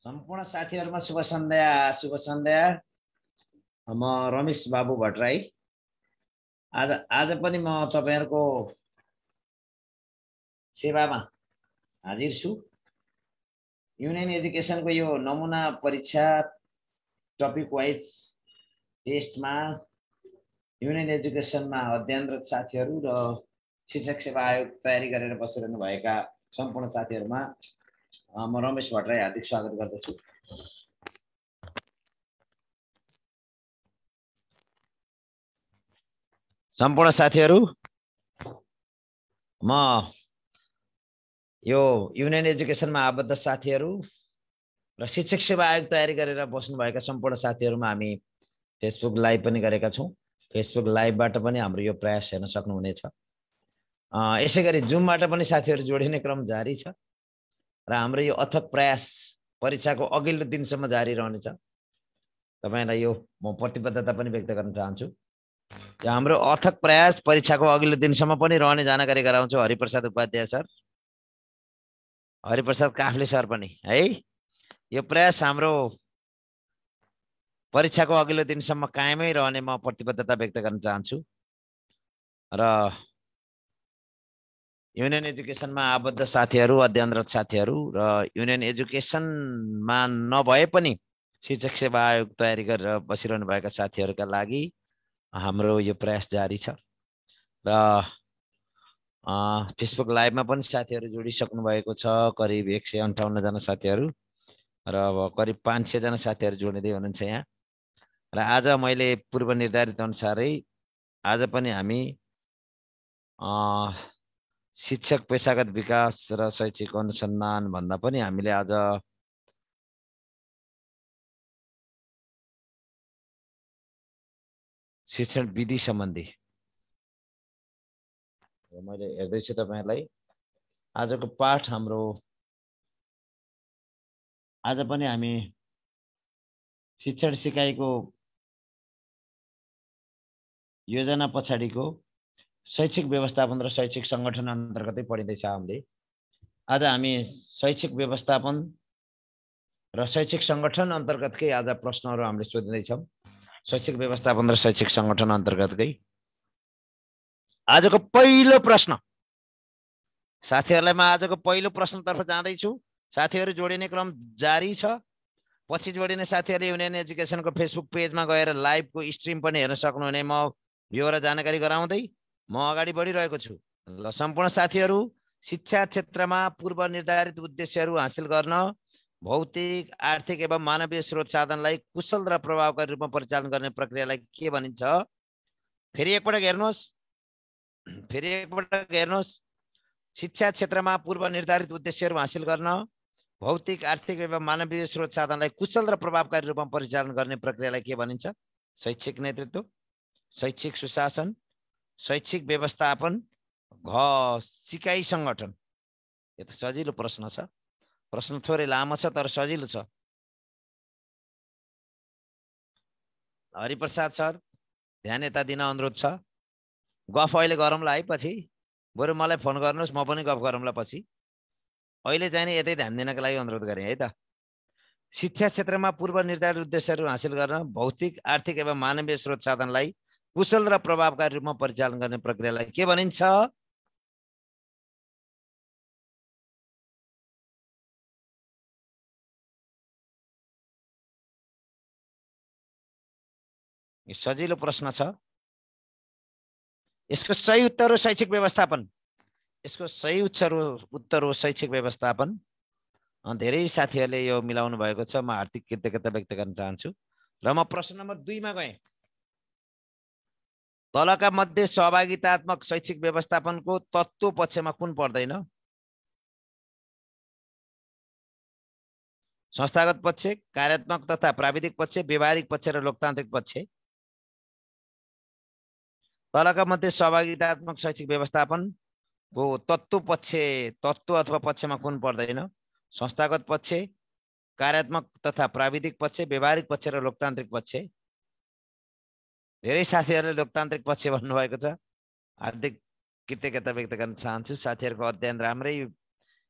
सम्पूर्ण साथीहरुमा शुभ सन्ध्या। शुभ सन्ध्या। म रमेश बाबु भट्टराई आज आज पनि म तपाईहरुको सेवामा हाजिर छु। युनियन एजुकेसनको यो नमुना परीक्षा टपिक वाइज टेस्टमा युनियन एजुकेसनमा अध्ययनरत साथीहरु र शिक्षक सेवा आयोग तयारी गरेर बसिरहनु भएका सम्पूर्ण साथीहरुमा म रमेश भट्टराई हार्दिक स्वागत गर्दछु। सम्पूर्ण साथीहरु, म यो युनियन एजुकेसनमा आबद्ध साथीहरु र शिक्षक सेवा आयोग तयारी गरेर बस्नु भएका सम्पूर्ण साथीहरुमा हामी फेसबुक लाइभ पनि गरेका छौं। फेसबुक लाइभबाट पनि हाम्रो यो प्रयास हेर्न सक्नुहुनेछ। यसैगरी जुमबाट पनि साथीहरु जोडिने क्रम जारी छ र हाम्रो यो अथक प्रयास परीक्षाको अघिल्लो दिनसम्म जारी रहनेछ। तपाईलाई यो म प्रतिबद्धता पनि व्यक्त गर्न चाहन्छु। हाम्रो अथक प्रयास परीक्षाको अघिल्लो दिनसम्म पनि रहने जानकारी गराउँछु। हरिप्रसाद उपाध्याय सर, हरिप्रसाद काफ्ले सर पनि है। यो प्रयास हाम्रो परीक्षाको अघिल्लो दिनसम्म कायमै रहने म प्रतिबद्धता व्यक्त गर्न चाहन्छु। र युनियन एजुकेसनमा आबद्ध साथीहरु, अध्ययनरत साथीहरु र युनियन एजुकेसनमा नभए पनि शिक्षक सेवा आयोग तयारी गरेर बसिरहनु भएका साथीहरुका लागि हाम्रो यो प्रयास जारी छ। र फेसबुक लाइभमा पनि साथीहरु जोडिसक्नु भएको छ। करिब 158 जना साथीहरु र करिब 500 जना साथीहरु जोडिदै हुनुहुन्छ यहाँ। र आज मैले पूर्व निर्धारित अनुसारै आज पनि हामी शिक्षक पेशागत विकास र शैक्षिक अनुसन्धान भन्दा पनि हामीले आज शिक्षण विधि सम्बन्धी मैले हेर्दैछु तपाईहरुलाई आजको पाठ हाम्रो आज पनि हामी शिक्षण सिकाइको योजना पछाडिको शैक्षिक व्यवस्थापन र शैक्षिक संगठन अन्तर्गतै पढिँदैछ हामीले। आज हामी शैक्षिक व्यवस्थापन र शैक्षिक संगठन अन्तर्गतकै आज प्रश्नहरु हामीले सोध्दैछौं। शैक्षिक व्यवस्थापन र शैक्षिक संगठन अन्तर्गतकै आजको पहिलो प्रश्न साथीहरुलाई म आजको पहिलो प्रश्नतर्फ जाँदैछु। साथीहरु जोडिने क्रम जारी छ। पछि जोडिने साथीहरुले युनियन एजुकेसनको फेसबुक पेजमा गएर लाइभको स्ट्रिम पनि हेर्न सक्नुहुने म ब्यौरा जानकारी गराउँदै म अगाडि बढिरहेको छु। ल सम्पूर्ण साथीहरु, शिक्षा क्षेत्रमा पूर्व निर्धारित उद्देश्यहरु हासिल गर्न भौतिक, आर्थिक एवं मानवीय स्रोत साधनलाई कुशल र प्रभावकारी रूपमा परिचालन गर्ने प्रक्रियालाई के भनिन्छ? फेरि एकपटक हेर्नुस्। शिक्षा क्षेत्रमा पूर्व निर्धारित उद्देश्यहरु हासिल गर्न भौतिक, आर्थिक एवं मानवीय स्रोत साधनलाई कुशल र प्रभावकारी रूपमा परिचालन गर्ने प्रक्रियालाई के भनिन्छ? शैक्षिक नेतृत्व, शैक्षिक सुशासन, शैक्षिक व्यवस्थापन, सिकाइ संगठन। यो त सजिलो प्रश्न छ। प्रश्न थोरै लामो छ तर सजिलो छ। हरिप्रसाद सर, ध्यान यता दिन अनुरोध छ। गफ अहिले गरौँला है, पछि बरु मलाई फोन गर्नुस्, म पनि गफ गरौँला पछि। अहिले चाहिँ नि यतै ध्यान दिनको लागि अनुरोध गरे है त। शिक्षा क्षेत्रमा पूर्व निर्धारित उद्देश्यहरु हासिल गर्न भौतिक, आर्थिक एवं मानवीय स्रोत साधनलाई कुशल र प्रभावकारी रूपमा परिचालन गर्ने प्रक्रियालाई के भनिन्छ? यो सजिलो प्रश्न छ। यसको सही उत्तर हो शैक्षिक व्यवस्थापन। यसको सही उत्तर हो शैक्षिक व्यवस्थापन। धेरै साथीहरुले यो मिलाउनु भएको छ। म हार्दिक कृतज्ञता व्यक्त गर्न चाहन्छु। र म प्रश्न नम्बर 2 मा गएँ। तलका मध्ये सहभागितात्मक शैक्षिक व्यवस्थापनको तत्त्व पक्षमा कुन पर्दैन? संस्थागत पक्ष, कार्यात्मक तथा प्राविधिक पक्ष, व्यवहारिक पक्ष र लोकतान्त्रिक पक्ष। तलका मध्ये सहभागितात्मक शैक्षिक व्यवस्थापनको तत्त्व अथवा पक्षमा कुन पर्दैन? संस्थागत पक्ष, कार्यात्मक तथा प्राविधिक पक्ष, व्यवहारिक पक्ष र लोकतान्त्रिक पक्ष। धेरै साथीहरुले लोकतान्त्रिक पक्ष भन्नुभएको छ। हार्दिक कृतज्ञता व्यक्त गर्न चाहन्छु। साथीहरुको अध्ययन राम्रै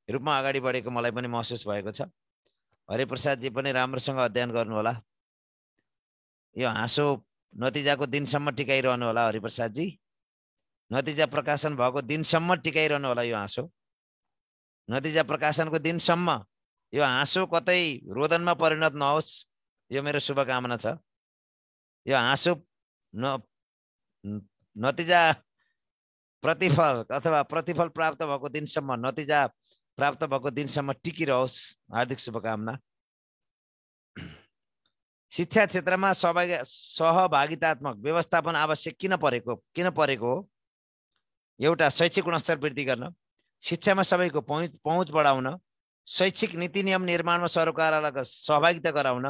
रूपमा अगाडि बढेको मलाई पनि महसुस भएको छ। हरिप्रसादजी पनि राम्रोसँग अध्ययन गर्नु होला। यो हाँसो नतिजाको दिनसम्म टिकाइरहनु होला हरिप्रसादजी। नतिजा प्रकाशन भएको दिनसम्म टिकाइरहनु होला यो हाँसो। नतिजा प्रकाशनको दिनसम्म यो हाँसो कतै रोदनमा परिणत नहोस्, यो मेरो शुभकामना छ। यो हाँसो नतिजा प्रतिफल अथवा प्रतिफल प्राप्त भएको दिनसम्म, नतिजा प्राप्त भएको दिनसम्म टिकिरहोस्। हार्दिक शुभकामना। शिक्षा क्षेत्रमा सहभागितात्मक व्यवस्थापन आवश्यक किन परेको हो? एउटा, शैक्षिक गुणस्तर वृद्धि गर्न, शिक्षामा सबैको पहुँच बढाउन, शैक्षिक नीति नियम निर्माणमा सरकारलाई सहभागिता गराउन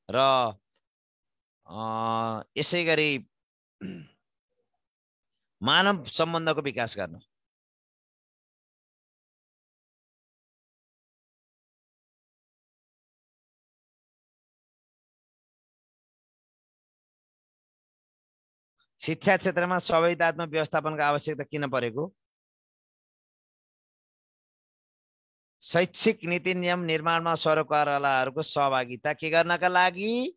र यसै गरी मानव सम्बन्धको विकास गर्न। शिक्षा क्षेत्रमा सहभागितात्मक व्यवस्थापनको आवश्यकता किन परेको? शैक्षिक नीति नियम निर्माणमा सरकारवालाहरूको सहभागिता के गर्नका लागि?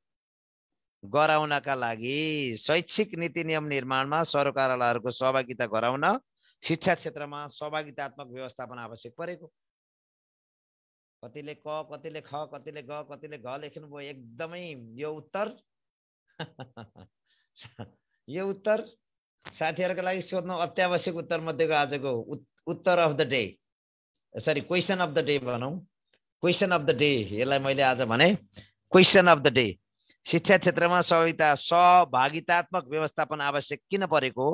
गराउनका लागि। शैक्षिक नीति नियम निर्माणमा सरकारवालाहरूको सहभागिता गराउन शिक्षा क्षेत्रमा सहभागितात्मक व्यवस्थापन आवश्यक परेको। कतिले क, कतिले ख, कतिले ग, कतिले घ लेख्नुभयो। एकदमै यो उत्तर यो उत्तर साथीहरुको लागि सोध्नु अत्यावश्यक उत्तर मध्येको आजको उत्तर of the day, sorry question of the day भनौं। क्वेशन अफ द डे, यसलाई मैले आज भने क्वेशन अफ द डे। शिक्षा क्षेत्रमा सहभागितात्मक व्यवस्थापन आवश्यक किन परेको?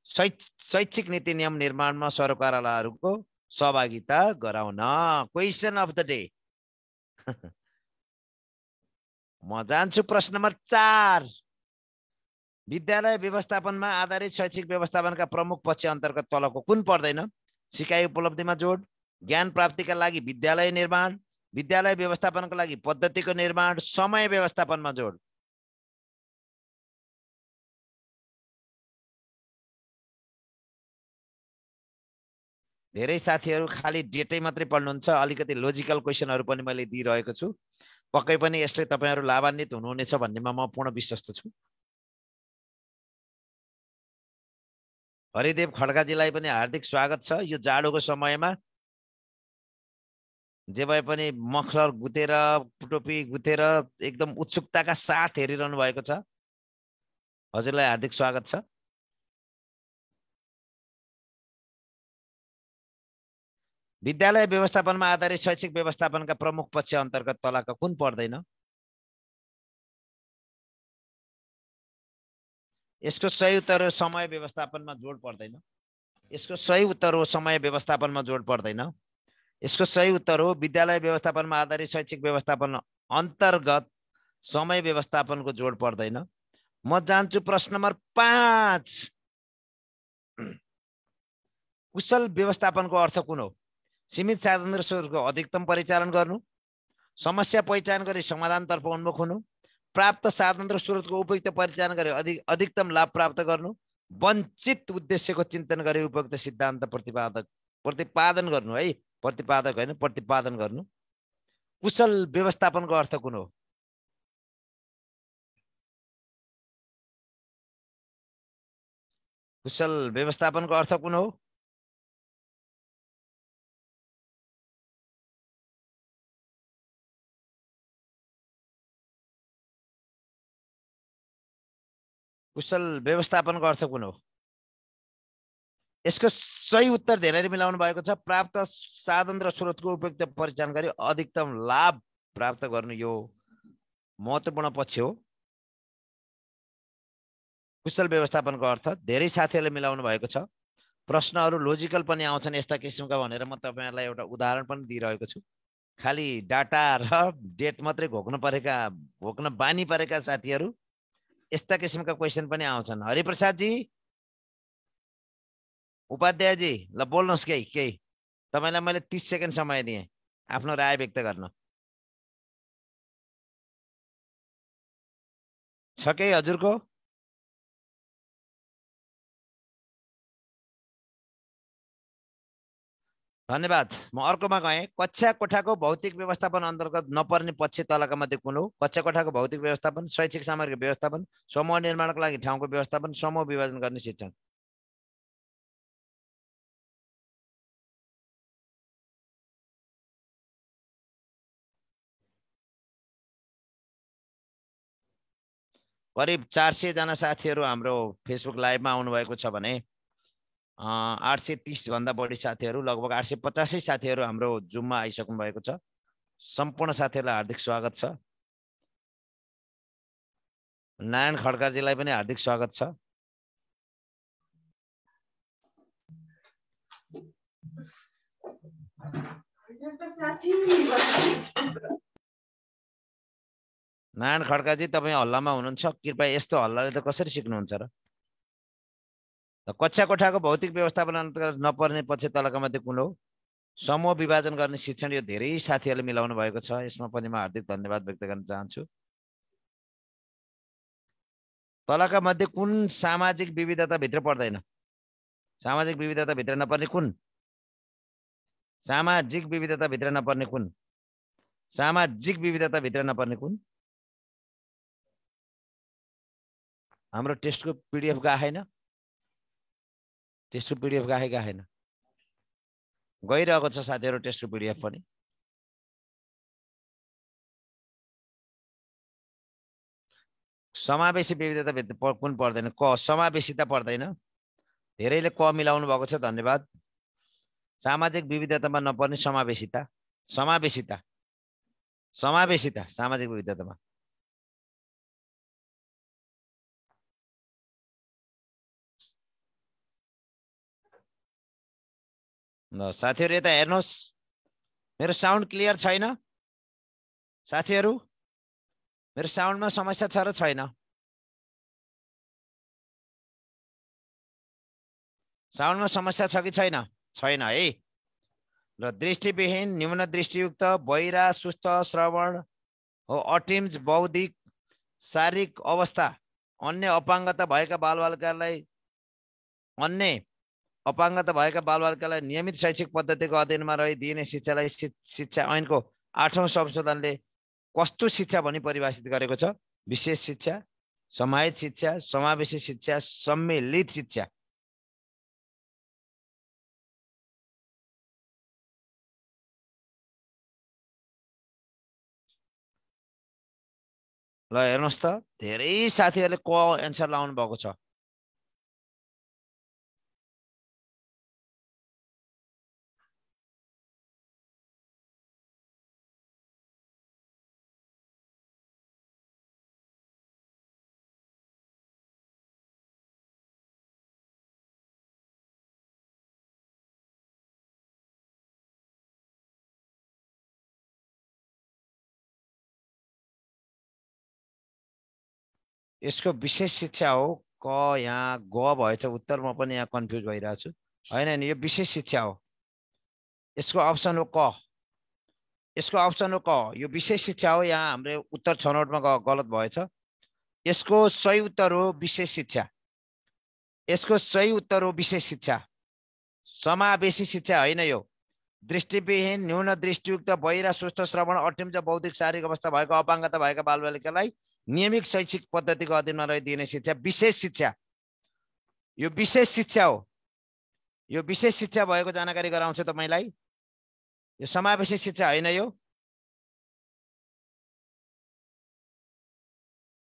शैक्षिक नीति नियम निर्माणमा सरकारवालाहरूको सहभागिता गराउन। Question of the day. म जान्छु प्रश्न नम्बर 4। विद्यालय व्यवस्थापनमा आधारित शैक्षिक व्यवस्थापनका प्रमुख पक्ष अन्तर्गत तलको कुन पर्दैन? सिकाइ उपलब्धिमा जोड, ज्ञान प्राप्तिका लागि विद्यालय निर्माण, विद्यालय व्यवस्थापनको लागि पद्धतिको निर्माण, समय व्यवस्थापनमा जोड। धेरै साथीहरु खाली डेटै मात्रै पढ्नुहुन्छ, अलिकति लोजिकल क्वेशनहरु पनि मैले दिइरहेको छु। पक्कै पनि यसले तपाईहरु लाभान्वित हुनुहुनेछ भन्नेमा म पूर्ण विश्वस्त छु। हरिदेव खड्काजीलाई पनि हार्दिक स्वागत छ। यो जाडोको समयमा जे भए पनि मफलर गुतेर, टोपी गुतेर एकदम उत्सुकताका साथ हेरिरहनु भएको छ। हजुरलाई हार्दिक स्वागत छ। विद्यालय व्यवस्थापनमा आधारित शैक्षिक व्यवस्थापनका प्रमुख पक्ष अन्तर्गत तलका कुन पर्दैन? यसको सही उत्तर हो समय व्यवस्थापनमा जोड पर्दैन। यसको सही उत्तर हो समय व्यवस्थापनमा जोड पर्दैन। यसको सही उत्तर हो विद्यालय व्यवस्थापनमा आधारित शैक्षिक व्यवस्थापन अन्तर्गत समय व्यवस्थापनको जोड पर्दैन। म जान्छु प्रश्न नम्बर 5। कुशल व्यवस्थापनको अर्थ कुन हो? सीमित साधन र स्रोतको अधिकतम परिचालन गर्नु, समस्या पहिचान गरी समाधानतर्फ उन्मुख हुनु, प्राप्त साधन र स्रोतको उपयुक्त परिचालन गरी अधिकतम लाभ प्राप्त गर्नु, वञ्चित उद्देश्यको चिन्तन गरी उपयुक्त सिद्धान्त प्रतिपादन गर्नु है, प्रतिपादक हैन प्रतिपादन गर्नु। कुशल व्यवस्थापनको अर्थ कुन हो? कुशल व्यवस्थापनको अर्थ कुन हो? कुशल व्यवस्थापनको अर्थ कुन हो? यसको सही उत्तर धेरैले मिलाउनु भएको छ। प्राप्त साधन र स्रोतको उपयुक्त परिचालन गरी अधिकतम लाभ प्राप्त गर्नु यो महत्त्वपूर्ण पक्ष हो। कुशल व्यवस्थापनको अर्थ धेरै साथीहरूले मिलाउनु भएको छ। प्रश्नहरू लोजिकल पनि आउँछन् यस्ता किसिमका भनेर म तपाईहरुलाई एउटा उदाहरण पनि दिइरहेको छु। खाली डाटा र डेट मात्रै घोक्न बानी परेका साथीहरू यस्ता किसिमका क्वेशन पनि आउँछन्। हरिप्रसाद जी, उपाध्याय जी, ल बोल्नुहोस् केही। तपाईलाई मैले 30 सेकेन्ड समय दिएँ आफ्नो राय व्यक्त गर्न। छ के हजुरको? धन्यवाद। म अर्कोमा गएँ। कक्षा कोठाको भौतिक व्यवस्थापन अन्तर्गत नपर्ने पक्ष तलका मध्ये कुन हो? कक्षा कोठाको भौतिक व्यवस्थापन, शैक्षिक सामग्री व्यवस्थापन, समूह निर्माणको लागि ठाउँको व्यवस्थापन, समूह विभाजन गर्ने शिक्षण। करिब 400 जना साथीहरू हाम्रो फेसबुक लाइभमा आउनुभएको छ भने 830 भन्दा बढी साथीहरू, लगभग 850 साथीहरू हाम्रो जुममा आइसक्नु भएको छ। सम्पूर्ण साथीहरूलाई हार्दिक स्वागत छ। नारायण खड्काजीलाई पनि हार्दिक स्वागत छ। नारायण खड्काजी, तपाईँ हल्लामा हुनुहुन्छ, कृपया यस्तो हल्लाले त कसरी सिक्नुहुन्छ र? कक्षा कोठाको भौतिक व्यवस्थापन अन्तर्गत नपर्ने पक्ष तलका मध्ये कुन हो? समूह विभाजन गर्ने शिक्षण। यो धेरै साथीहरूले मिलाउनु भएको छ, यसमा पनि म हार्दिक धन्यवाद व्यक्त गर्न चाहन्छु। तलका मध्ये कुन सामाजिक विविधता भित्र पर्दैन? सामाजिक विविधता भित्र नपर्ने कुन? सामाजिक विविधता भित्र नपर्ने कुन? सामाजिक विविधता भित्र नपर्ने कुन? हाम्रो टेस्टको पीडीएफ गएन? टेस्टको पीडीएफ गएन? गइरहेको छ साथीहरू टेस्टको पीडीएफ पनि। समावेशी विविधता भित्र कुन पर्दैन? क। समावेशिता पर्दैन। धेरैले क मिलाउनु भएको छ, धन्यवाद। सामाजिक विविधतामा नपर्ने समावेशिता। समावेशिता, समावेशिता सामाजिक विविधतामा। ल साथीहरू यता हेर्नुहोस्, मेरो साउन्ड क्लियर छैन? साथीहरू मेरो साउन्डमा समस्या छ र छैन? साउन्डमा समस्या छ कि छैन? छैन है। र दृष्टिविहीन, न्यून दृष्टियुक्त, बहिरा, सुस्त श्रवण हो, अटिम्ज, बौद्धिक शारीरिक अवस्था, अन्य अपाङ्गता भएका बालबालिकालाई नियमित शैक्षिक पद्धतिको अध्ययनमा रही दिइने शिक्षालाई शिक्षा ऐनको 8औं संशोधनले कस्तो शिक्षा भनी परिभाषित गरेको छ? विशेष शिक्षा, समाहित शिक्षा, समावेशी शिक्षा, सम्मिलित शिक्षा। ल हेर्नुहोस् त, धेरै साथीहरूले क एन्सर लाउनु भएको छ। यसको विशेष शिक्षा हो क। यहाँ ग भएछ उत्तर, म पनि यहाँ कन्फ्युज भइरहेको छु। होइन नि, यो विशेष शिक्षा हो। यसको अप्सन हो क। यसको अप्सन हो क, यो विशेष शिक्षा हो। यहाँ हाम्रो उत्तर छनौटमा गलत भएछ। यसको सही उत्तर हो विशेष शिक्षा। यसको सही उत्तर हो विशेष शिक्षा, समावेशी शिक्षा होइन। यो दृष्टिविहीन, न्यून दृष्टियुक्त, बहिरा, सुस्त श्रवण, अटिम्ज, बौद्धिक शारीरिक अवस्था भएको अपाङ्गता भएका बालबालिकालाई नियमित शैक्षिक पद्धतिको अधीनमा रही दिने शिक्षा विशेष शिक्षा। यो विशेष शिक्षा हो। यो विशेष शिक्षा भएको जानकारी गराउँछु तपाईलाई। यो समावेशी शिक्षा होइन। यो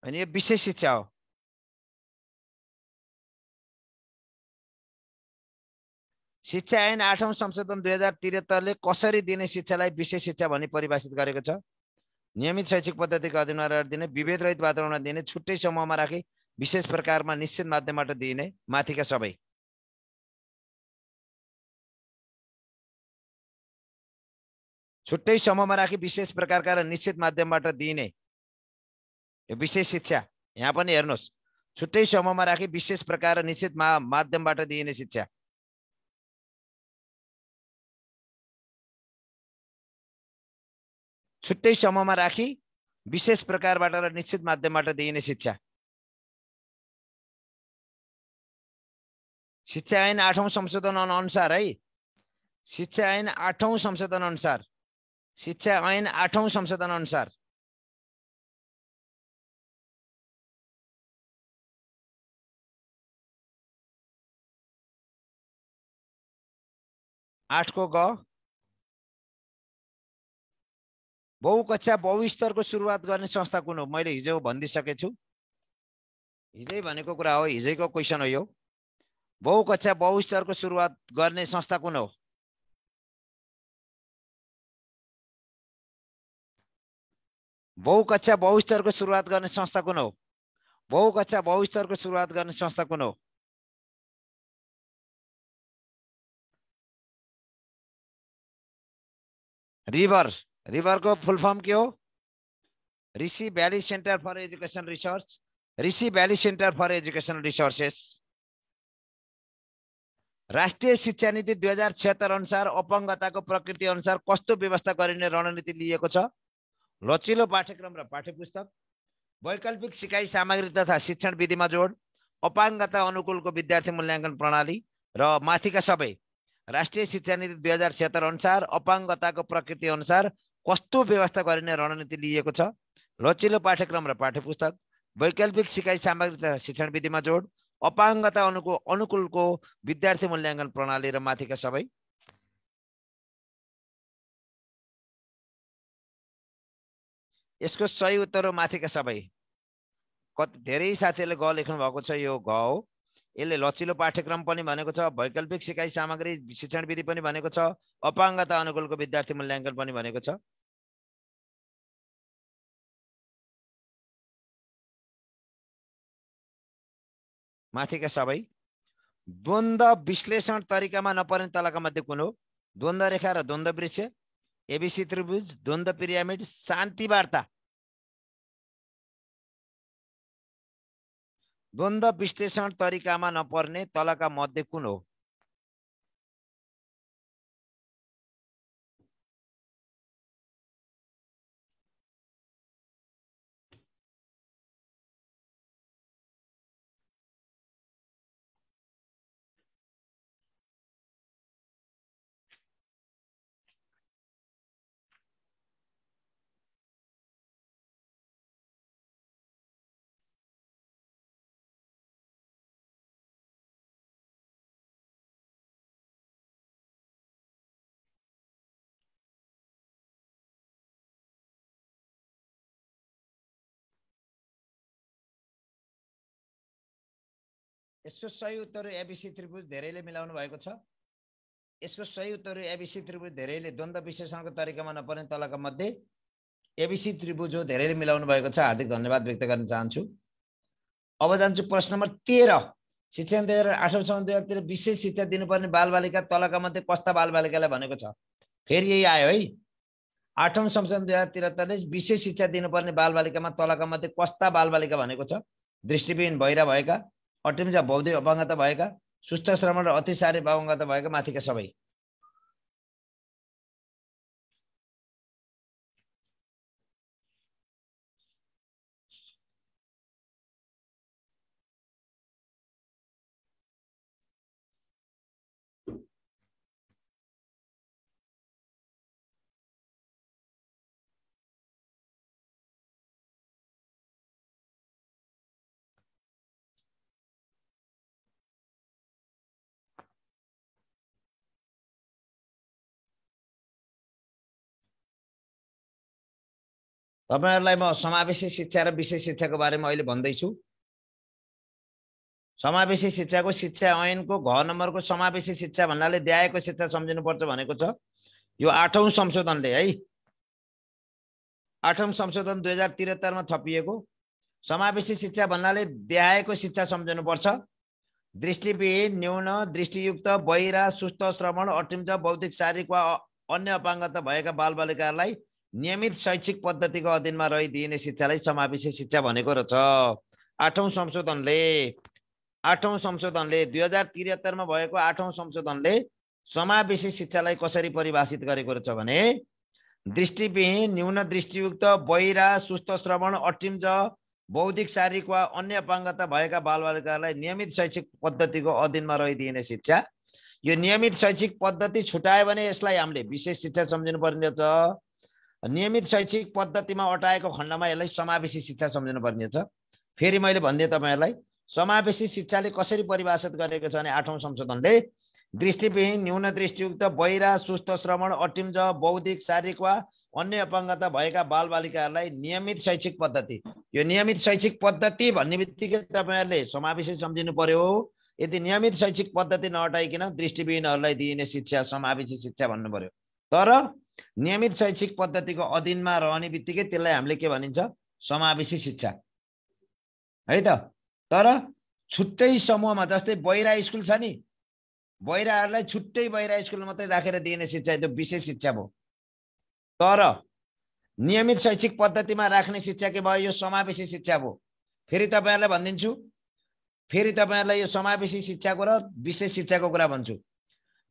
अनि यो विशेष शिक्षा हो। शिक्षा ऐन 8औं संशोधन 2073 ले कसरी दिने शिक्षालाई विशेष शिक्षा भनी परिभाषित गरेको छ? नियमित शैक्षिक पद्धतिको अधीनमा रहेर दिने, विभेद रहित वातावरणमा दिने, छुट्टै समूहमा राखी विशेष प्रकारमा निश्चित माध्यमबाट दिइने, माथिका सबै। छुट्टै समूहमा राखी विशेष प्रकारका र निश्चित माध्यमबाट दिइने यो विशेष शिक्षा। यहाँ पनि हेर्नुहोस्, छुट्टै समूहमा राखी विशेष प्रकार र निश्चित माध्यमबाट दिइने शिक्षा। छुट्टै समूहमा राखी विशेष प्रकारबाट र निश्चित माध्यमबाट दिइने शिक्षा। शिक्षा ऐन 8औं संशोधन अनुसार है, शिक्षा ऐन 8औं संशोधन अनुसार, शिक्षा ऐन 8औं संशोधन अनुसार आठको ग बहुकक्षा बहुस्तरको सुरुवात गर्ने संस्था कुन हो? मैले हिजो भनिदिइसकेको छु, हिजै भनेको कुरा हो, हिजैको क्वेसन हो यो। बहुकक्षा बहुस्तरको सुरुवात गर्ने संस्था कुन हो? बहुकक्षा बहुस्तरको सुरुवात गर्ने संस्था कुन हो? बहुकक्षा बहुस्तरको सुरुवात गर्ने संस्था कुन हो? रिभर, रिभरको फुल फर्म के हो? Rishi Bhyali centre for education research, Rishi Bhyali centre for education resources. राष्ट्रिय शिक्षा नीति 2076 अनुसार अपङ्गताको प्रकृति अनुसार कस्तो व्यवस्था गरिने रणनीति लिएको छ? लचिलो पाठ्यक्रम र पाठ्यपुस्तक, वैकल्पिक सिकाइ सामग्री तथा शिक्षण विधिमा जोड, अपाङ्गता अनुकूलको विद्यार्थी मूल्याङ्कन प्रणाली र माथिका सबै। राष्ट्रिय शिक्षा नीति 2076 अनुसार अपाङ्गताको प्रकृति अनुसार कस्तो व्यवस्था गरिने रणनीति लिएको छ? लचिलो पाठ्यक्रम र पाठ्यपुस्तक, वैकल्पिक सिकाइ सामग्री तथा शिक्षण विधिमा जोड, अपाङ्गता अनुकूलको विद्यार्थी मूल्याङ्कन प्रणाली र माथिका सबै। यसको सही उत्तर हो माथिका सबै। कति धेरै साथीहरूले ग लेख्नु भएको छ, यो ग हो। यसले लचिलो पाठ्यक्रम पनि भनेको छ, वैकल्पिक सिकाइ सामग्री शिक्षण विधि पनि भनेको छ, अपाङ्गता अनुकूलको विद्यार्थी मूल्याङ्कन पनि भनेको छ। माथिका सबै। द्वन्द्व विश्लेषण तरिकामा नपर्ने तलका मध्ये कुन हो? द्वन्द्व रेखा र द्वन्द्व वृक्ष, एबीसी त्रिभुज, द्वन्द्व पिरामिड, शान्ति वार्ता। द्वन्द्व विश्लेषण तरिकामा नपर्ने तलका मध्ये कुन हो? यसको सही उत्तर एबीसी त्रिभुज धेरैले मिलाउनु भएको छ। यसको सही उत्तर एबीसी त्रिभुज धेरैले द्वन्द्व विश्लेषणको तरिकामा नपर्ने तलका मध्ये एबीसी त्रिभुज हो, धेरैले मिलाउनु भएको छ। हार्दिक धन्यवाद व्यक्त गर्न चाहन्छु। अब जान्छु प्रश्न नम्बर 13। शिक्षा 2008 2013 विशेष शिक्षा दिनुपर्ने बालबालिका तलका मध्ये कस्ता बालबालिकालाई भनेको छ? फेरि यही आयो है। 8औं संशोधन 2073 विशेष शिक्षा दिनुपर्ने बालबालिकामा तलका मध्ये कस्ता बालबालिका भनेको छ? दृष्टिविहीन बहिरा भएका, अटिमिज बौद्धिक अपाङ्गता भएका, सुस्थ श्रवण र अतिसारी अपाङ्गता भएका, माथिका सबै। तपाईहरुलाई म समावेशी शिक्षा र विशेष शिक्षाको बारेमा अहिले भन्दैछु। समावेशी शिक्षाको शिक्षा ऐनको घ नम्बरको समावेशी शिक्षा भन्नाले द्याएको शिक्षा सम्झिनुपर्छ भनेको छ। यो 8औं संशोधनले है, 8औं संशोधन 2073 मा थपिएको समावेशी शिक्षा भन्नाले द्याएको शिक्षा सम्झिनुपर्छ। दृष्टिविहीन, न्यून दृष्टियुक्त, बहिरा, सुस्थ श्रवण, अटिमिज, बौद्धिक, शारीरिक वा अन्य अपाङ्गता भएका बालबालिकाहरूलाई नियमित शैक्षिक पद्धतिको अधीनमा रही दिइने शिक्षालाई समावेशी शिक्षा भनेको रहेछ। 8औं संशोधनले 2073 मा भएको 8औं संशोधनले समावेशी शिक्षालाई कसरी परिभाषित गरेको रहेछ भने दृष्टिविहीन, न्यून दृष्टियुक्त, बहिरा, सुस्थ श्रवण, अटिमिज, बौद्धिक, शारीरिक वा अन्य अपाङ्गता भएका बालबालिकाहरूलाई नियमित शैक्षिक पद्धतिको अधीनमा रही दिइने शिक्षा। यो नियमित शैक्षिक पद्धति छुटायो भने यसलाई हामीले विशेष शिक्षा सम्झिनु पर्ने छ। नियमित शैक्षिक पद्धतिमा अटाएको खण्डमा यसलाई समावेशी शिक्षा सम्झिनु पर्ने छ। फेरि मैले भनिदिएँ तपाईँहरूलाई समावेशी शिक्षाले कसरी परिभाषित गरेको छ भने 8औं संशोधनले दृष्टिविहीन, न्यून दृष्टियुक्त, बहिरा, सुस्त श्रवण, अटिमज, बौद्धिक, शारीरिक वा अन्य अपाङ्गता भएका बालबालिकाहरूलाई नियमित शैक्षिक पद्धति, यो नियमित शैक्षिक पद्धति भन्ने बित्तिकै तपाईँहरूले समावेशी सम्झिनु पर्यो। यदि नियमित शैक्षिक पद्धति नहटाइकन दृष्टिविहीनहरूलाई दिइने शिक्षा समावेशी शिक्षा भन्नु पर्यो। तर नियमित शैक्षिक पद्धतिको अधीनमा रहने बित्तिकै त्यसलाई हामीले के भनिन्छ? समावेशी शिक्षा है त। तर छुट्टै समूहमा जस्तै बहिरा स्कुल छ नि, बहिराहरूलाई छुट्टै बहिरा स्कुल मात्रै राखेर दिइने शिक्षा त्यो विशेष शिक्षा भयो। तर नियमित शैक्षिक पद्धतिमा राख्ने शिक्षा के भयो? यो समावेशी शिक्षा भयो। फेरि तपाईहरुलाई भनिदिन्छु, फेरि तपाईहरुलाई यो समावेशी शिक्षाको र विशेष शिक्षाको कुरा भन्छु।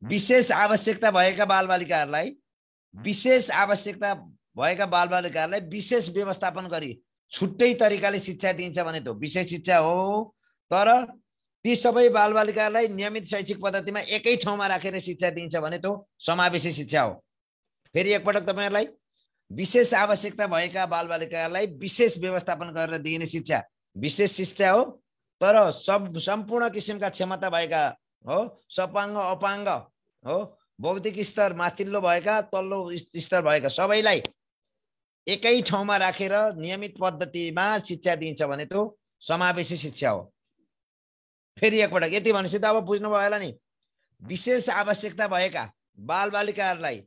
विशेष आवश्यकता भएका बालबालिकाहरूलाई विशेष व्यवस्थापन गरी छुट्टै तरिकाले शिक्षा दिन्छ भने त्यो विशेष शिक्षा हो। तर ती सबै बालबालिकाहरूलाई नियमित शैक्षिक पद्धतिमा एकै ठाउँमा राखेर शिक्षा दिन्छ भने त्यो समावेशी शिक्षा हो। फेरि एकपटक तपाईहरुलाई विशेष आवश्यकता भएका बालबालिकाहरूलाई विशेष व्यवस्थापन गरेर दिइने शिक्षा विशेष शिक्षा हो। तर सम्पूर्ण किसिमका क्षमता भएका हो, सपाङ्ग अपाङ्ग हो, बौद्धिक स्तर माथिल्लो भएका तल्लो स्तर भएका सबैलाई एकै ठाउँमा राखेर नियमित पद्धतिमा शिक्षा दिन्छ भने त्यो समावेशी शिक्षा हो। फेरि एकपटक यति भनेपछि त अब बुझ्नुभयो होला नि। विशेष आवश्यकता भएका बालबालिकाहरूलाई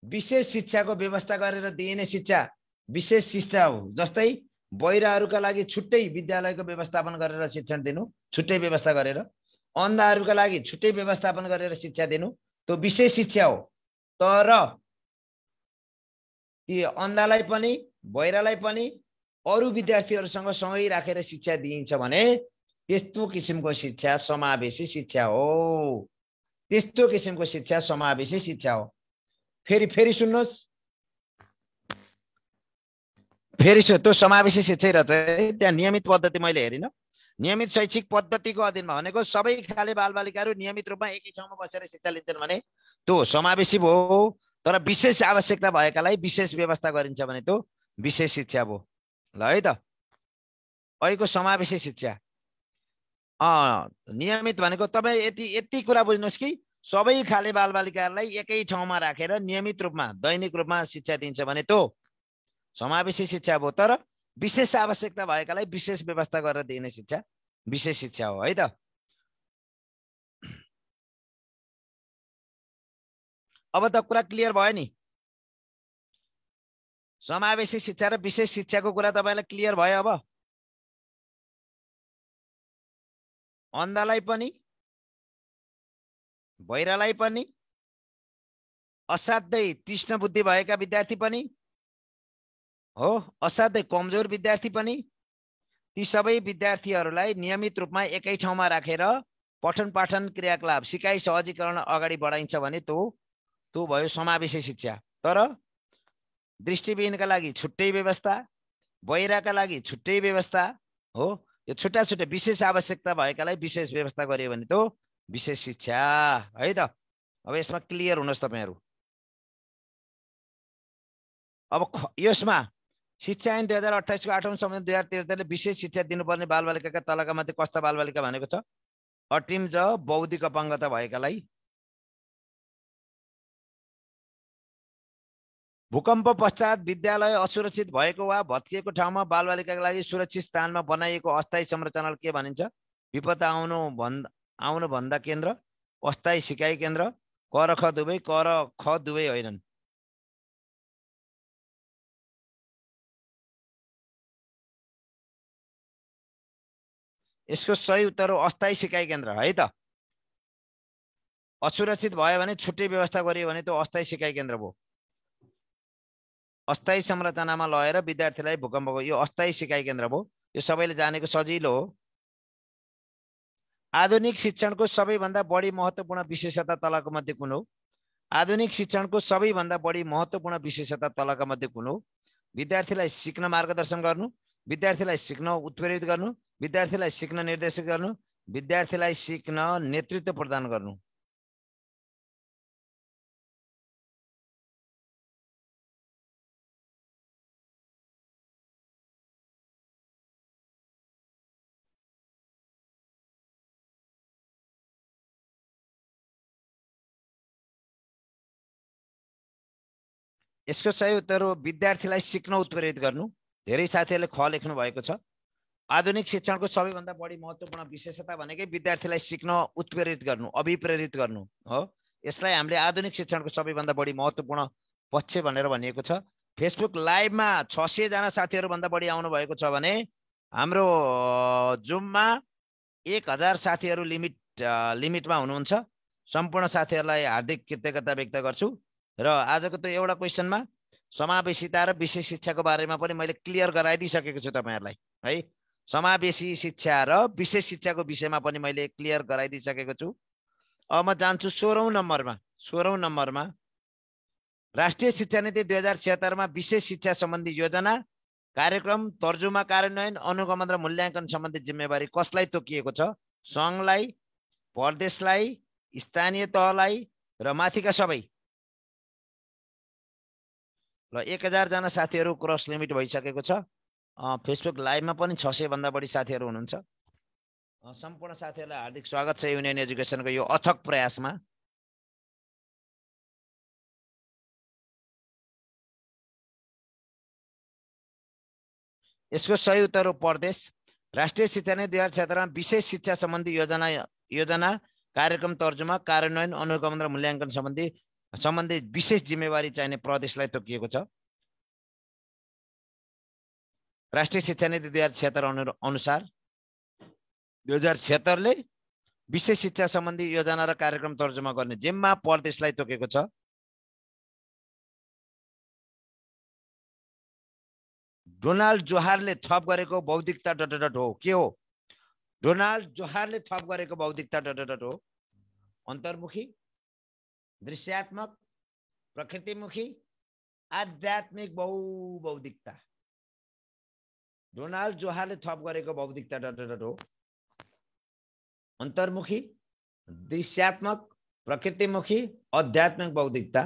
विशेष शिक्षाको व्यवस्था गरेर दिइने शिक्षा विशेष शिक्षा हो। जस्तै बहिराहरूका लागि छुट्टै विद्यालयको व्यवस्थापन गरेर शिक्षण दिनु, छुट्टै व्यवस्था गरेर, अन्धाहरूका लागि छुट्टै व्यवस्थापन गरेर शिक्षा दिनु त्यो विशेष शिक्षा हो। तर ती अन्धालाई पनि बहिरालाई पनि अरू विद्यार्थीहरूसँग सँगै राखेर शिक्षा दिइन्छ भने त्यस्तो किसिमको शिक्षा समावेशी शिक्षा हो। त्यस्तो किसिमको शिक्षा समावेशी शिक्षा हो। फेरि सुन्नुहोस्, त्यो समावेशी शिक्षा र चाहिँ त्यहाँ नियमित पद्धति मैले हेरिन। नियमित शैक्षिक पद्धतिको अधीनमा भनेको सबै खाले बालबालिकाहरू नियमित रूपमा एकै ठाउँमा बसेर शिक्षा लिन्छन् भने त्यो समावेशी भयो। तर विशेष आवश्यकता भएकालाई विशेष व्यवस्था गरिन्छ भने त्यो विशेष शिक्षा भयो। ल है त। अहिलेको समावेशी शिक्षा नियमित भनेको तपाईँ यति कुरा बुझ्नुहोस् कि सबै खाले बालबालिकाहरूलाई एकै ठाउँमा राखेर नियमित रूपमा दैनिक रूपमा शिक्षा दिन्छ भने त्यो समावेशी शिक्षा भयो। तर विशेष आवश्यकता भएकालाई विशेष व्यवस्था गरेर दिने शिक्षा विशेष शिक्षा हो है त। अब त कुरा क्लियर भयो नि। समावेशी शिक्षा र विशेष शिक्षाको कुरा तपाईलाई क्लियर भयो। अब अन्धालाई पनि बहिरालाई पनि असाध्यै तीक्ष्ण बुद्धि भएका विद्यार्थी पनि हो, असाध्यै कमजोर विद्यार्थी पनि, ती सबै विद्यार्थीहरूलाई नियमित रूपमा एकै ठाउँमा राखेर पठन पाठन क्रियाकलाप सिकाइ सहजीकरण अगाडि बढाइन्छ भने त्यो भयो समावेशी शिक्षा। तर दृष्टिविहीनका लागि छुट्टै व्यवस्था, बहिराका लागि छुट्टै व्यवस्था हो, यो छुट्टा छुट्टै विशेष आवश्यकता भएकालाई विशेष व्यवस्था गरियो भने त्यो विशेष शिक्षा है त। अब यसमा क्लियर हुनुहोस् तपाईहरु। अब यसमा शिक्षा ऐन 2028 को 8औं संशोधन 2073 ले विशेष शिक्षा दिनुपर्ने बालबालिकाका तलका मध्ये कस्ता बालबालिका भनेको छ? अटिमज, बौद्धिक अपाङ्गता भएकालाई, भूकम्प पश्चात विद्यालय असुरक्षित भएको वा भत्किएको ठाउँमा बालबालिकाका लागि सुरक्षित स्थानमा बनाइएको अस्थायी संरचनालाई के भनिन्छ? विपदा आउनु भन्दा केन्द्र, अस्थायी सिकाइ केन्द्र, क र ख दुवै होइनन्। यसको सही उत्तर हो अस्थायी सिकाइ केन्द्र है त। असुरक्षित भयो भने छुट्टै व्यवस्था गरियो भने त्यो अस्थायी सिकाइ केन्द्र भयो। अस्थायी संरचनामा लगेर विद्यार्थीलाई भूकम्पको यो अस्थायी सिकाइ केन्द्र भयो। यो सबैले जानेको सजिलो हो। आधुनिक शिक्षणको सबैभन्दा बढी महत्त्वपूर्ण विशेषता तलका मध्ये कुन हो? आधुनिक शिक्षणको सबैभन्दा बढी महत्त्वपूर्ण विशेषता तलका मध्ये कुन हो? विद्यार्थीलाई सिक्न मार्गदर्शन गर्नु, विद्यार्थीलाई सिक्न उत्प्रेरित गर्नु, विद्यार्थीलाई सिक्न निर्देशित गर्नु, विद्यार्थीलाई सिक्न नेतृत्व प्रदान गर्नु। यसको सही उत्तर हो विद्यार्थीलाई सिक्न उत्प्रेरित गर्नु। धेरै साथीहरूले ख लेख्नु भएको छ। आधुनिक शिक्षणको सबैभन्दा बढी महत्त्वपूर्ण विशेषता भनेकै विद्यार्थीलाई सिक्न उत्प्रेरित गर्नु, अभिप्रेरित गर्नु हो। यसलाई हामीले आधुनिक शिक्षणको सबैभन्दा बढी महत्त्वपूर्ण पक्ष भनेर भनिएको छ। फेसबुक लाइभमा 600 जना साथीहरू भन्दा बढी आउनु भएको छ भने हाम्रो जुममा 1000 साथीहरू लिमिटमा हुनुहुन्छ। सम्पूर्ण साथीहरूलाई हार्दिक कृतज्ञता व्यक्त गर्छु। र आजको त एउटा क्वेशनमा समावेशिता र विशेष शिक्षाको बारेमा पनि मैले क्लियर गराइदिइसकेको छु तपाईहरुलाई है। समावेशी शिक्षा र विशेष शिक्षाको विषयमा पनि मैले क्लियर गराइदिइसकेको छु। अब म जान्छु 16औं नम्बरमा राष्ट्रिय शिक्षा नीति 2076 मा विशेष शिक्षा सम्बन्धी योजना, कार्यक्रम, तर्जुमा, कार्यान्वयन, अनुगमन र मूल्याङ्कन सम्बन्धी जिम्मेवारी कसलाई तोकिएको छ? संघलाई, प्रदेशलाई, स्थानीय तहलाई र माथिका सबै। ल 1000 जना साथीहरू क्रस लिमिट भइसकेको छ। फेसबुक लाइभमा पनि 600 भन्दा बढी साथीहरू हुनुहुन्छ। सम्पूर्ण साथीहरूलाई हार्दिक स्वागत छ युनियन एजुकेसनको यो अथक प्रयासमा। यसको सही उत्तर हो प्रदेश। राष्ट्रिय शिक्षा नीति 2076 मा विशेष शिक्षा सम्बन्धी योजना, कार्यक्रम, तर्जुमा, कार्यान्वयन, अनुगमन र मूल्याङ्कन सम्बन्धी विशेष जिम्मेवारी चाहिने प्रदेशलाई तोकिएको छ। राष्ट्रिय शिक्षा नीति 2076 अनुसार 2076 ले विशेष शिक्षा सम्बन्धी योजना र कार्यक्रम तर्जुमा गर्ने जिम्मा प्रदेशलाई तोकेको छ। डोनाल्ड जोहारले थप गरेको बौद्धिकता हो के हो? डोनाल्ड जोहारले थप गरेको बौद्धिकता हो अन्तर्मुखी, दृश्यात्मक, प्रकृतिमुखी, आध्यात्मिक बहुबौद्धिकता। डोनाल्ड जोहारले थप गरेको बौद्धिकता हो अन्तर्मुखी, दृश्यात्मक, प्रकृतिमुखी, आध्यात्मिक बौद्धिकता।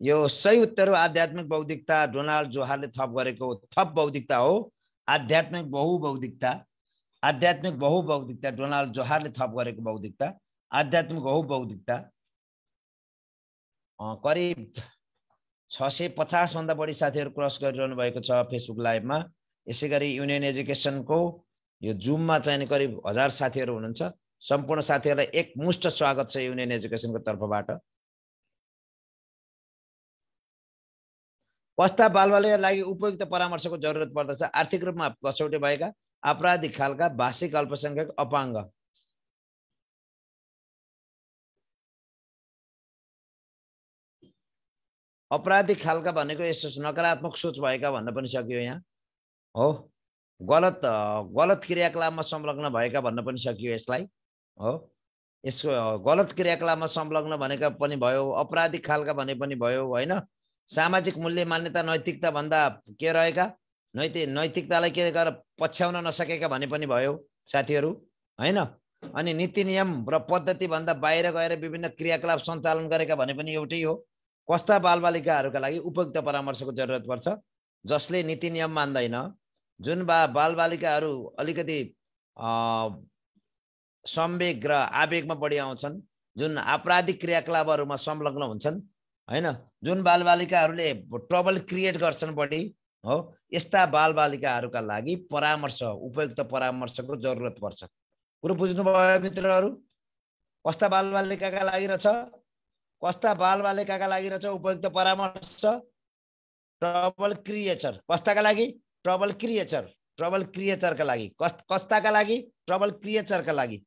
यो सही उत्तर हो आध्यात्मिक बौद्धिकता। डोनाल्ड जोहारले थप गरेको थप बौद्धिकता हो आध्यात्मिक बहुबौद्धिकता। आध्यात्मिक बहुबौद्धिकता डोनाल्ड जोहारले थप गरेको बौद्धिकता आध्यात्मिक बहुबौद्धिकता। करिब 650 भन्दा बढी साथीहरू क्रस गरिरहनु भएको छ फेसबुक लाइभमा। यसैगरी युनियन एजुकेसनको यो जुममा चाहिँ करिब 1000 साथीहरू हुनुहुन्छ। सम्पूर्ण साथीहरूलाई एकमुष्ट स्वागत छ युनियन एजुकेसनको तर्फबाट। कस्ता बालबालिकाका लागि उपयुक्त परामर्शको जरुरत पर्दछ? आर्थिक रूपमा पछौटे भएका, आपराधिक खालका, भाषिक अल्पसंख्यक, अपाङ्ग। अपराधिक खालका भनेको यसो नकारात्मक सोच भएका भन्न पनि सकियो यहाँ हो। गलत क्रियाकलापमा संलग्न भएका भन्न पनि सकियो यसलाई हो। यसको गलत क्रियाकलापमा संलग्न भनेका पनि भयो, अपराधिक खालका भने पनि भयो हैन। सामाजिक मूल्य, मान्यता, नैतिकता भन्दा के रहेका, नैतिकतालाई के गरेर पछ्याउन नसकेका भने पनि भयो साथीहरू हैन। अनि नीति नियम र पद्धति भन्दा बाहिर गएर विभिन्न क्रियाकलाप सञ्चालन गरेका भने पनि एउटै हो। कस्ता बालबालिकाहरूका लागि उपयुक्त परामर्शको जरुरत पर्छ? जसले नीति नियम मान्दैन, जुन बालबालिकाहरू अलिकति संवेग र आवेगमा बढी आउँछन्, जुन आपराधिक क्रियाकलापहरूमा संलग्न हुन्छन् हैन, जुन बालबालिकाहरूले ट्रबल क्रिएट गर्छन् बढी हो, यस्ता बालबालिकाहरूका लागि परामर्श, उपयुक्त परामर्शको जरुरत पर्छ। कुरो बुझ्नुभयो मित्रहरू? कस्ता बालबालिकाका लागि रहेछ? कस्ता बालबालिकाका लागि रहेछ उपयुक्त परामर्श? Trouble creature. कस्ताका लागि? Trouble creature. ट्रबल क्रिएचरका लागि। कस्ताका लागि? ट्रबल क्रिएचरका लागि।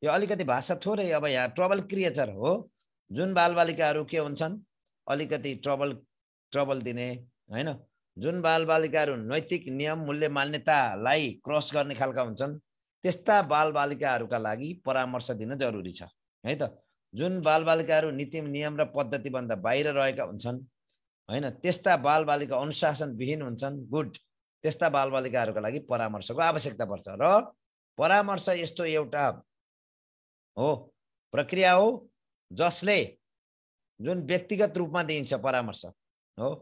यो अलिकति भाषा थोरै अब यहाँ ट्रबल क्रिएचर हो, जुन बालबालिकाहरू के हुन्छन् अलिकति ट्रबल दिने हैन, जुन बालबालिकाहरू नैतिक नियम, मूल्य, मान्यतालाई क्रस गर्ने खालका हुन्छन्, त्यस्ता बालबालिकाहरूका लागि परामर्श दिन जरुरी छ। है त। जुन बालबालिकाहरू नीति नियम र पद्धतिभन्दा बाहिर रहेका हुन्छन् हैन, त्यस्ता बालबालिका अनुशासनविहीन हुन्छन्, गुड, त्यस्ता बालबालिकाहरूका लागि परामर्शको आवश्यकता पर्छ। र परामर्श यस्तो एउटा हो प्रक्रिया हो जसले जुन व्यक्तिगत रूपमा दिइन्छ परामर्श हो।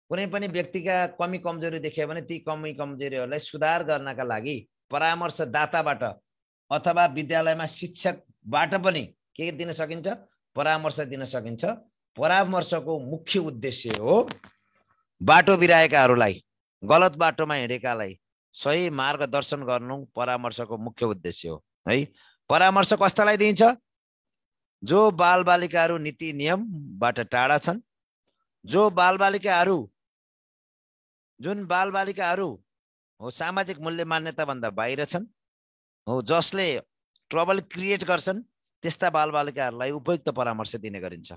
कुनै पनि व्यक्तिका कमी कमजोरी देखियो भने ती कमी कमजोरीहरूलाई सुधार गर्नका लागि परामर्शदाताबाट अथवा विद्यालयमा शिक्षकबाट पनि के दिन सकिन्छ, परामर्श दिन सकिन्छ। परामर्शको मुख्य उद्देश्य हो बाटो बिराएकाहरूलाई, गलत बाटोमा हिँडेकालाई सही मार्गदर्शन गर्नु परामर्शको मुख्य उद्देश्य हो है। परामर्श कस्तालाई दिइन्छ? जो बालबालिकाहरू नीति नियमबाट टाढा छन्, जुन बालबालिकाहरू हो सामाजिक मूल्य मान्यता भन्दा बाहिर छन् हो, जसले ट्रबल क्रिएट गर्छन्, त्यस्ता बालबालिकाहरूलाई उपयुक्त परामर्श दिने गरिन्छ।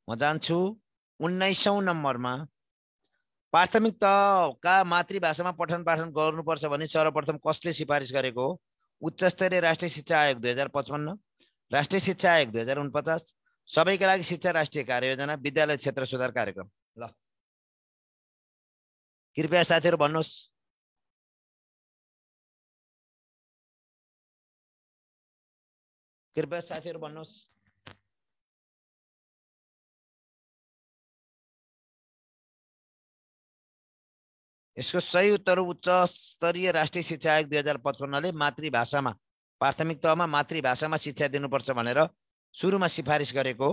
म जान्छु 19औं नम्बरमा। प्राथमिक तहका मातृभाषामा पठन पाठन गर्नुपर्छ भने सर्वप्रथम कसले सिफारिस गरेको हो? उच्च स्तरीय राष्ट्रिय शिक्षा आयोग 2055, राष्ट्रिय शिक्षा आयोग 2049, सबैका लागि शिक्षा राष्ट्रिय कार्ययोजना, विद्यालय क्षेत्र सुधार कार्यक्रम। ल कृपया साथीहरू भन्नुहोस्। कृपया साथीहरू भन्नुहोस्। यसको सही उत्तर उच्च स्तरीय राष्ट्रिय शिक्षा आयोग 2055 ले मातृभाषामा प्राथमिक तहमा मातृभाषामा शिक्षा दिनुपर्छ भनेर सुरुमा सिफारिस गरेको।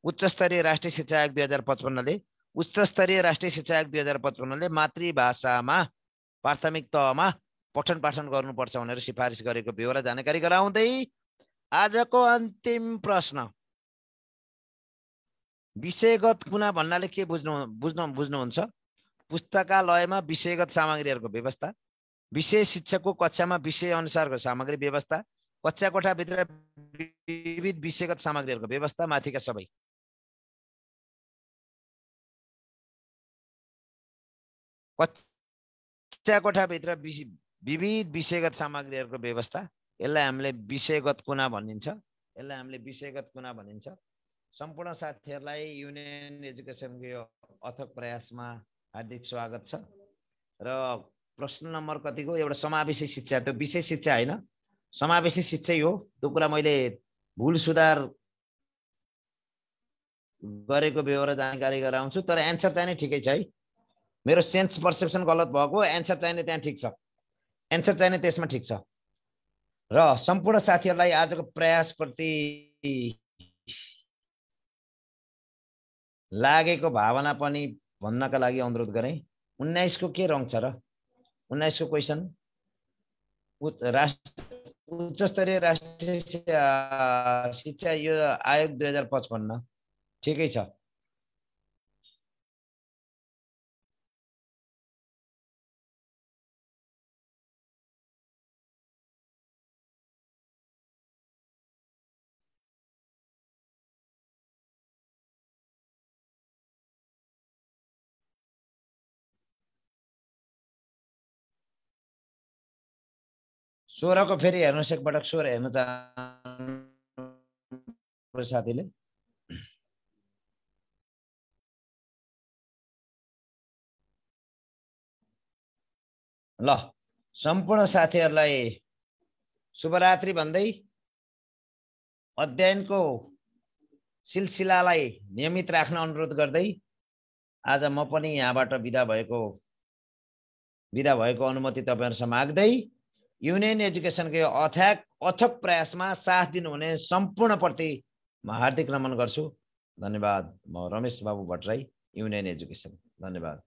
उच्च स्तरीय राष्ट्रिय शिक्षा आयोग 2055 ले उच्च स्तरीय राष्ट्रिय शिक्षा आयोग 2055 ले मातृभाषामा प्राथमिक तहमा पठन पाठन गर्नुपर्छ भनेर सिफारिस गरेको बेहोरा जानकारी गराउँदै आजको अन्तिम प्रश्न। विषयगत कुना भन्नाले के बुझ्नुहुन्छ? पुस्तकालयमा विषयगत सामग्रीहरूको व्यवस्था, विषय शिक्षकको कक्षामा विषय अनुसारको सामग्री व्यवस्था, कक्षा कोठाभित्र विविध विषयगत सामग्रीहरूको व्यवस्था, माथिका सबै। कक्षा कोठाभित्र विविध विषयगत सामग्रीहरूको व्यवस्था, यसलाई हामीले विषयगत कुना भनिन्छ। सम्पूर्ण साथीहरूलाई युनियन एजुकेसनको यो अथक प्रयासमा हार्दिक स्वागत छ। र प्रश्न नम्बर कतिको? एउटा समावेशी शिक्षा, त्यो विषय शिक्षा होइन, समावेशी शिक्षै हो। त्यो कुरा मैले भुल सुधार गरेको बेहोरा जानकारी गराउँछु, तर एन्सर चाहिँ ठिकै छ है। मेरो सेन्स पर्सेप्सन गलत भएको, एन्सर चाहिँ त्यहाँ ठिक छ, एन्सर चाहिँ त्यसमा ठिक छ। र सम्पूर्ण साथीहरूलाई आजको प्रयासप्रति लागेको भावना पनि भन्नका लागि अनुरोध गरेँ। 19 को के रङ छ र? 19 को क्वेसन उच्च स्तरीय राष्ट्रिय शिक्षा यो आयोग 2055 ठिकै छ। सोह्रको फेरि हेर्नुहोस्, एकपटक 16 हेर्न चाहनु साथीले। ल सम्पूर्ण साथीहरूलाई शुभरात्रि भन्दै अध्ययनको सिलसिलालाई नियमित राख्न अनुरोध गर्दै आज म पनि यहाँबाट बिदा भएको अनुमति तपाईहरुसँग माग्दै युनियन एजुकेसनको अथक प्रयासमा साथ दिनुहुने सम्पूर्णप्रति म हार्दिक नमन गर्छु। धन्यवाद। म रमेश बाबु भट्टराई, युनियन एजुकेसन। धन्यवाद।